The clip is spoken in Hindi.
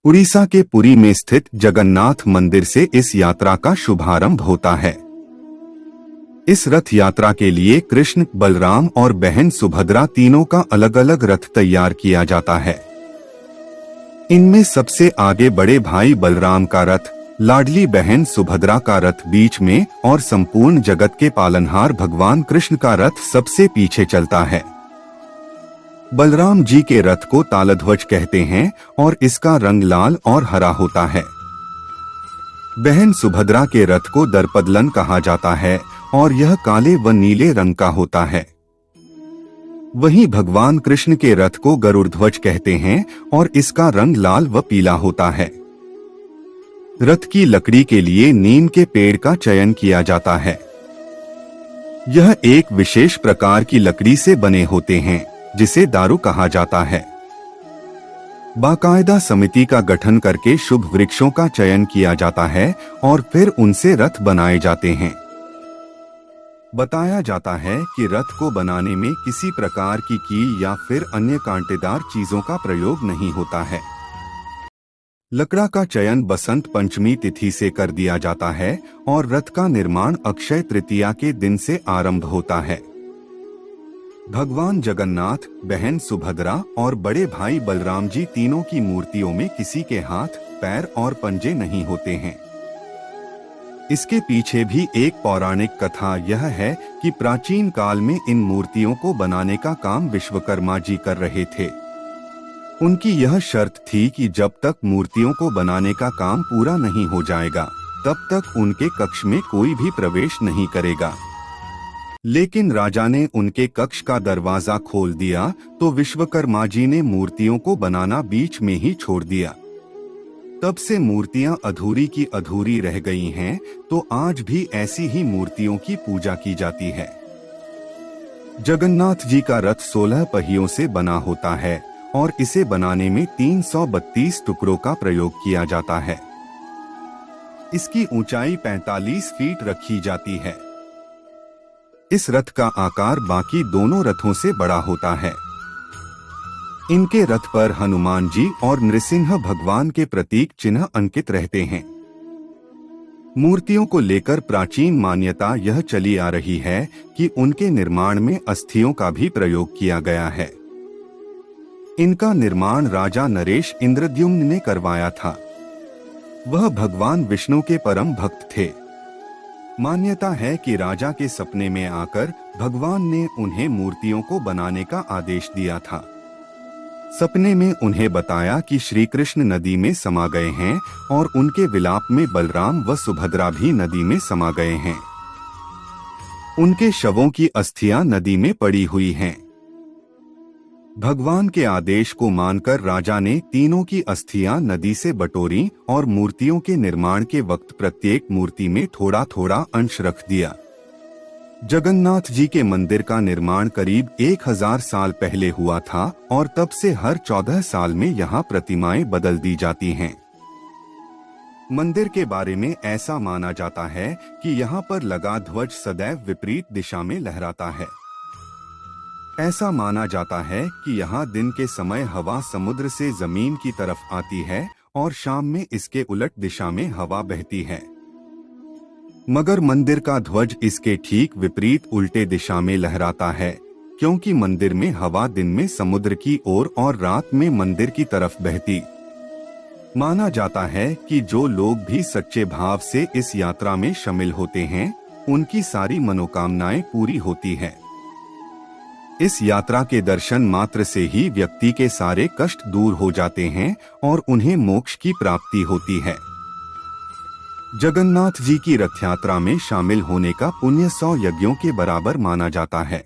उड़ीसा के पुरी में स्थित जगन्नाथ मंदिर से इस यात्रा का शुभारंभ होता है। इस रथ यात्रा के लिए कृष्ण, बलराम और बहन सुभद्रा तीनों का अलग अलग रथ तैयार किया जाता है। इनमें सबसे आगे बड़े भाई बलराम का रथ, लाडली बहन सुभद्रा का रथ बीच में और संपूर्ण जगत के पालनहार भगवान कृष्ण का रथ सबसे पीछे चलता है। बलराम जी के रथ को तालध्वज कहते हैं और इसका रंग लाल और हरा होता है। बहन सुभद्रा के रथ को दर्पदलन कहा जाता है और यह काले व नीले रंग का होता है। वहीं भगवान कृष्ण के रथ को गरुड़ध्वज कहते हैं और इसका रंग लाल व पीला होता है। रथ की लकड़ी के लिए नीम के पेड़ का चयन किया जाता है। यह एक विशेष प्रकार की लकड़ी से बने होते हैं जिसे दारू कहा जाता है। बाकायदा समिति का गठन करके शुभ वृक्षों का चयन किया जाता है और फिर उनसे रथ बनाए जाते हैं। बताया जाता है कि रथ को बनाने में किसी प्रकार की कील या फिर अन्य कांटेदार चीजों का प्रयोग नहीं होता है। लकड़ा का चयन बसंत पंचमी तिथि से कर दिया जाता है और रथ का निर्माण अक्षय तृतीया के दिन से आरंभ होता है। भगवान जगन्नाथ, बहन सुभद्रा और बड़े भाई बलराम जी तीनों की मूर्तियों में किसी के हाथ, पैर और पंजे नहीं होते हैं। इसके पीछे भी एक पौराणिक कथा यह है कि प्राचीन काल में इन मूर्तियों को बनाने का काम विश्वकर्मा जी कर रहे थे। उनकी यह शर्त थी कि जब तक मूर्तियों को बनाने का काम पूरा नहीं हो जाएगा तब तक उनके कक्ष में कोई भी प्रवेश नहीं करेगा। लेकिन राजा ने उनके कक्ष का दरवाजा खोल दिया तो विश्वकर्मा जी ने मूर्तियों को बनाना बीच में ही छोड़ दिया। तब से मूर्तियां अधूरी की अधूरी रह गई हैं, तो आज भी ऐसी ही मूर्तियों की पूजा की जाती है। जगन्नाथ जी का रथ 16 पहियों से बना होता है और इसे बनाने में 332 टुकड़ों का प्रयोग किया जाता है। इसकी ऊंचाई 45 फीट रखी जाती है। इस रथ का आकार बाकी दोनों रथों से बड़ा होता है। इनके रथ पर हनुमान जी और नृसिंह भगवान के प्रतीक चिन्ह अंकित रहते हैं। मूर्तियों को लेकर प्राचीन मान्यता यह चली आ रही है कि उनके निर्माण में अस्थियों का भी प्रयोग किया गया है। इनका निर्माण राजा नरेश इंद्रद्युम्न ने करवाया था। वह भगवान विष्णु के परम भक्त थे। मान्यता है कि राजा के सपने में आकर भगवान ने उन्हें मूर्तियों को बनाने का आदेश दिया था। सपने में उन्हें बताया कि श्री कृष्ण नदी में समा गए हैं और उनके विलाप में बलराम व सुभद्रा भी नदी में समा गए हैं। उनके शवों की अस्थियां नदी में पड़ी हुई हैं। भगवान के आदेश को मानकर राजा ने तीनों की अस्थियां नदी से बटोरी और मूर्तियों के निर्माण के वक्त प्रत्येक मूर्ति में थोड़ा थोड़ा अंश रख दिया। जगन्नाथ जी के मंदिर का निर्माण करीब 1000 साल पहले हुआ था और तब से हर 14 साल में यहाँ प्रतिमाएं बदल दी जाती हैं। मंदिर के बारे में ऐसा माना जाता है कि यहाँ पर लगा ध्वज सदैव विपरीत दिशा में लहराता है। ऐसा माना जाता है कि यहाँ दिन के समय हवा समुद्र से जमीन की तरफ आती है और शाम में इसके उलट दिशा में हवा बहती है। मगर मंदिर का ध्वज इसके ठीक विपरीत उल्टे दिशा में लहराता है, क्योंकि मंदिर में हवा दिन में समुद्र की ओर और रात में मंदिर की तरफ बहती। माना जाता है कि जो लोग भी सच्चे भाव से इस यात्रा में शामिल होते हैं, उनकी सारी मनोकामनाएं पूरी होती है। इस यात्रा के दर्शन मात्र से ही व्यक्ति के सारे कष्ट दूर हो जाते हैं और उन्हें मोक्ष की प्राप्ति होती है। जगन्नाथ जी की रथ यात्रा में शामिल होने का पुण्य 100 यज्ञों के बराबर माना जाता है।